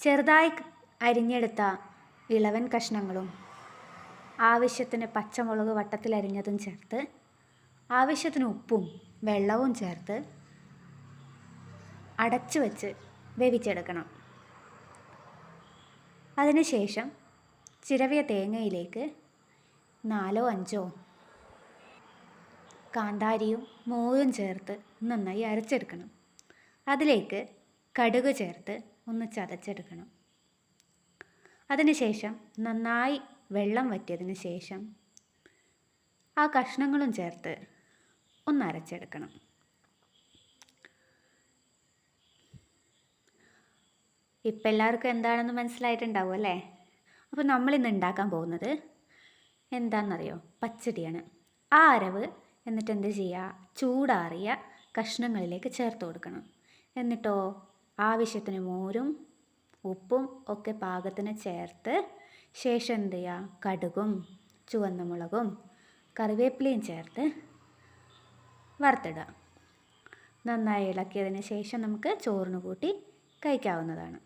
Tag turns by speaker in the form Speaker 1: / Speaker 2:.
Speaker 1: ചെറുതായി അരിഞ്ഞെടുത്ത ഇളവൻ കഷ്ണങ്ങളും ആവശ്യത്തിന് പച്ചമുളക് വട്ടത്തിലരിഞ്ഞതും ചേർത്ത് ആവശ്യത്തിന് ഉപ്പും വെള്ളവും ചേർത്ത് അടച്ചു വെച്ച് വേവിച്ചെടുക്കണം. അതിനുശേഷം ചിരവിയ തേങ്ങയിലേക്ക് 4-5 കാന്താരിയും മോരും ചേർത്ത് നന്നായി അരച്ചെടുക്കണം. അതിലേക്ക് കടുക് ചേർത്ത് ഒന്ന് ചതച്ചെടുക്കണം. അതിനുശേഷം നന്നായി വെള്ളം വറ്റിയതിന് ശേഷം ആ കഷ്ണങ്ങളും ചേർത്ത് ഒന്ന് അരച്ചെടുക്കണം. ഇപ്പം എല്ലാവർക്കും എന്താണെന്ന് മനസ്സിലായിട്ടുണ്ടാവും അല്ലേ? അപ്പോൾ നമ്മളിന്ന് ഉണ്ടാക്കാൻ പോകുന്നത് എന്താണെന്നറിയോ? പച്ചടിയാണ്. ആ അരവ് എന്നിട്ട് എന്ത് ചെയ്യുക? ചൂടാറിയ കഷ്ണങ്ങളിലേക്ക് ചേർത്ത് കൊടുക്കണം. എന്നിട്ടോ ആവശ്യത്തിന് മോരും ഉപ്പും ഒക്കെ പാകത്തിന് ചേർത്ത് ശേഷം എന്ത് ചെയ്യുക? കടുകും ചുവന്ന മുളകും കറിവേപ്പിലയും ചേർത്ത് വറുത്തിടുക. നന്നായി ഇളക്കിയതിന് ശേഷം നമുക്ക് ചോറിന് കൂട്ടി കഴിക്കാവുന്നതാണ്.